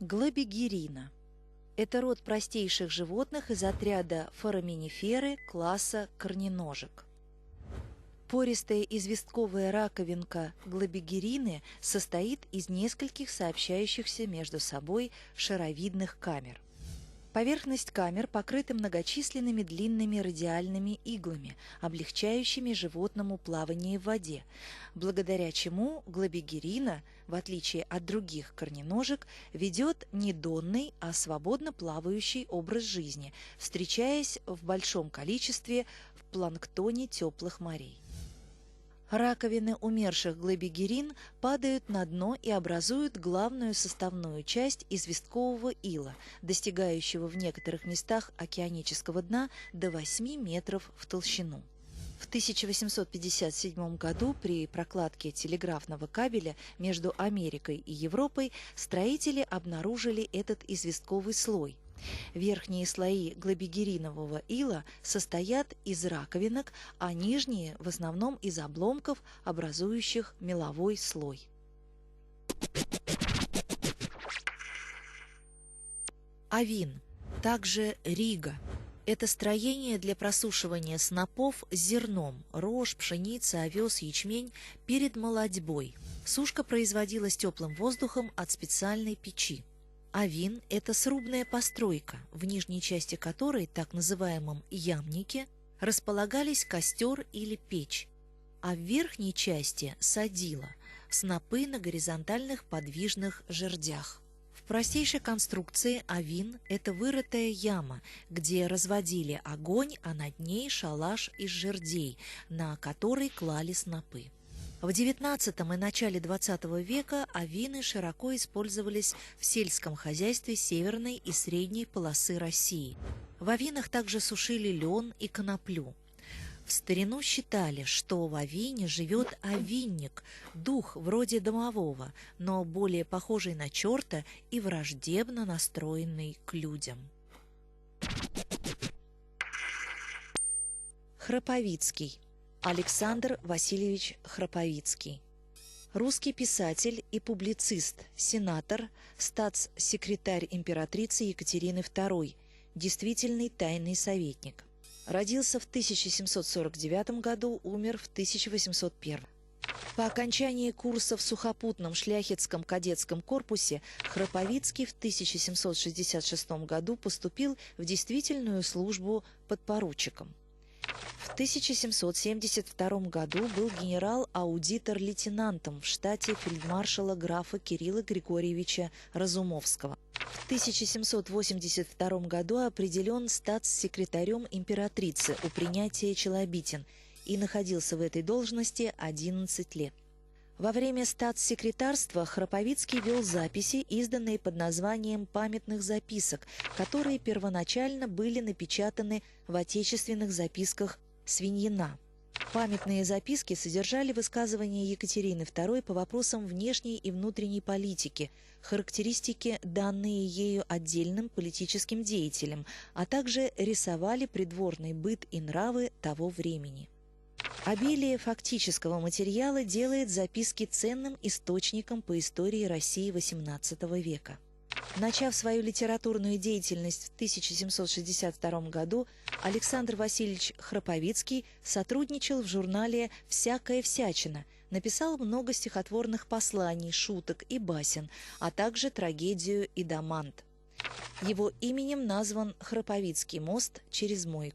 Глобигерина – это род простейших животных из отряда фораминиферы класса корненожек. Пористая известковая раковинка глобигерины состоит из нескольких сообщающихся между собой шаровидных камер. Поверхность камер покрыта многочисленными длинными радиальными иглами, облегчающими животному плавание в воде, благодаря чему глобигерина, в отличие от других корненожек, ведет не донный, а свободно плавающий образ жизни, встречаясь в большом количестве в планктоне теплых морей. Раковины умерших глобигерин падают на дно и образуют главную составную часть известкового ила, достигающего в некоторых местах океанического дна до 8 метров в толщину. В 1857 году при прокладке телеграфного кабеля между Америкой и Европой строители обнаружили этот известковый слой. Верхние слои глобигеринового ила состоят из раковинок, а нижние в основном из обломков, образующих меловой слой. Авин, также рига. Это строение для просушивания снопов с зерном – рожь, пшеница, овес, ячмень – перед молодьбой. Сушка производилась теплым воздухом от специальной печи. Авин – это срубная постройка, в нижней части которой, так называемом ямнике, располагались костер или печь, а в верхней части – садила, снопы на горизонтальных подвижных жердях. В простейшей конструкции авин – это вырытая яма, где разводили огонь, а над ней шалаш из жердей, на который клали снопы. В XIX и начале XX века авины широко использовались в сельском хозяйстве северной и средней полосы России. В авинах также сушили лен и коноплю. В старину считали, что в авине живет авинник, дух вроде домового, но более похожий на черта и враждебно настроенный к людям. Храповицкий. Александр Васильевич Храповицкий. Русский писатель и публицист, сенатор, статс-секретарь императрицы Екатерины II, действительный тайный советник. Родился в 1749 году, умер в 1801. По окончании курса в сухопутном шляхетском кадетском корпусе Храповицкий в 1766 году поступил в действительную службу подпоручиком. В 1772 году был генерал-аудитор-лейтенантом в штате фельдмаршала графа Кирилла Григорьевича Разумовского. В 1782 году определен статс-секретарем императрицы у принятия Челобитин и находился в этой должности 11 лет. Во время статс-секретарства Храповицкий вел записи, изданные под названием «Памятных записок», которые первоначально были напечатаны в отечественных записках Свиньина. Памятные записки содержали высказывания Екатерины II по вопросам внешней и внутренней политики, характеристики, данные ею отдельным политическим деятелям, а также рисовали придворный быт и нравы того времени. Обилие фактического материала делает записки ценным источником по истории России XVIII века. Начав свою литературную деятельность в 1762 году, Александр Васильевич Храповицкий сотрудничал в журнале «Всякая всячина», написал много стихотворных посланий, шуток и басен, а также трагедию «Идамант». Его именем назван Храповицкий мост через Мойку.